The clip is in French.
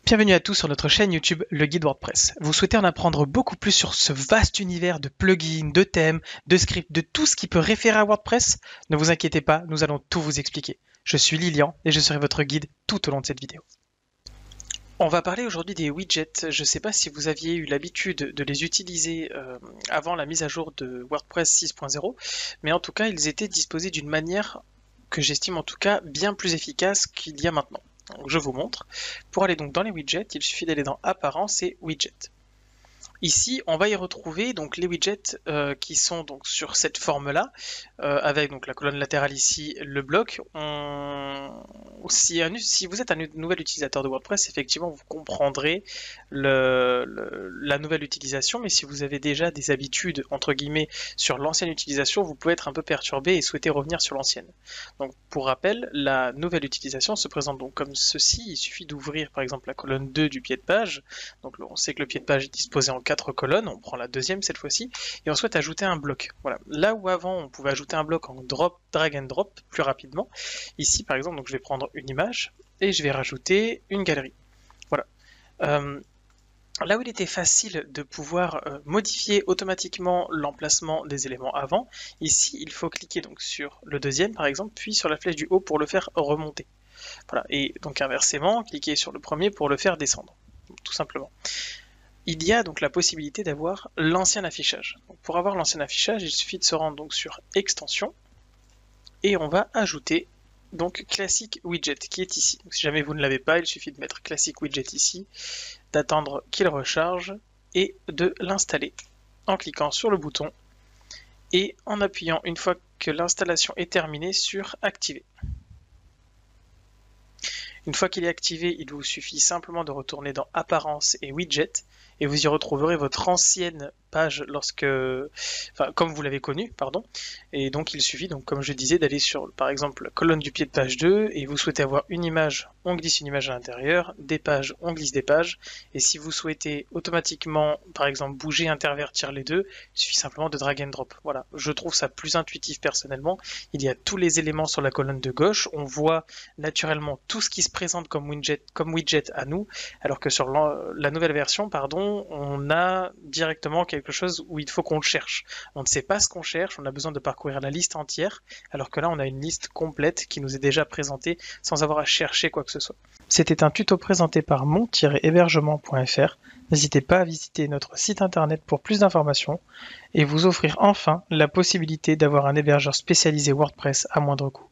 Bienvenue à tous sur notre chaîne YouTube Le Guide WordPress. Vous souhaitez en apprendre beaucoup plus sur ce vaste univers de plugins, de thèmes, de scripts, de tout ce qui peut référer à WordPress? Ne vous inquiétez pas, nous allons tout vous expliquer. Je suis Lilian et je serai votre guide tout au long de cette vidéo. On va parler aujourd'hui des widgets. Je ne sais pas si vous aviez eu l'habitude de les utiliser avant la mise à jour de WordPress 6.0, mais en tout cas, ils étaient disposés d'une manière que j'estime en tout cas bien plus efficace qu'il y a maintenant. Donc, je vous montre. Pour aller donc dans les widgets, il suffit d'aller dans Apparence et Widgets. Ici, on va y retrouver donc les widgets qui sont donc sur cette forme-là, avec donc la colonne latérale ici, le bloc. Si vous êtes un nouvel utilisateur de WordPress, effectivement, vous comprendrez la nouvelle utilisation, mais si vous avez déjà des habitudes, entre guillemets, sur l'ancienne utilisation, vous pouvez être un peu perturbé et souhaiter revenir sur l'ancienne. Donc, pour rappel, la nouvelle utilisation se présente donc comme ceci. Il suffit d'ouvrir, par exemple, la colonne 2 du pied de page. Donc, on sait que le pied de page est disposé en 4 colonnes, on prend la deuxième cette fois-ci, et on souhaite ajouter un bloc. Voilà. Là où avant on pouvait ajouter un bloc en drag and drop plus rapidement, ici par exemple, donc je vais prendre une image et je vais rajouter une galerie. Voilà. Là où il était facile de pouvoir modifier automatiquement l'emplacement des éléments avant, ici il faut cliquer donc sur le deuxième par exemple, puis sur la flèche du haut pour le faire remonter. Voilà. Et donc inversement, cliquez sur le premier pour le faire descendre, tout simplement. Il y a donc la possibilité d'avoir l'ancien affichage. Donc pour avoir l'ancien affichage, il suffit de se rendre donc sur Extension et on va ajouter donc Classic Widget qui est ici. Donc si jamais vous ne l'avez pas, il suffit de mettre Classic Widget ici, d'attendre qu'il recharge et de l'installer en cliquant sur le bouton et en appuyant une fois que l'installation est terminée sur Activer. Une fois qu'il est activé, il vous suffit simplement de retourner dans Apparence et Widget et vous y retrouverez votre ancienne page comme vous l'avez connue, pardon. Et donc il suffit, donc comme je disais, d'aller sur par exemple la colonne du pied de page 2 et vous souhaitez avoir une image, on glisse une image à l'intérieur, des pages, on glisse des pages. Et si vous souhaitez automatiquement, par exemple, bouger, intervertir les deux, il suffit simplement de drag and drop. Voilà, je trouve ça plus intuitif personnellement. Il y a tous les éléments sur la colonne de gauche, on voit naturellement tout ce qui se présente comme widget à nous, alors que sur la nouvelle version, pardon, on a directement quelque chose où il faut qu'on le cherche. On ne sait pas ce qu'on cherche, on a besoin de parcourir la liste entière, alors que là on a une liste complète qui nous est déjà présentée sans avoir à chercher quoi que ce soit. C'était un tuto présenté par mon-hébergement.fr. N'hésitez pas à visiter notre site internet pour plus d'informations et vous offrir enfin la possibilité d'avoir un hébergeur spécialisé WordPress à moindre coût.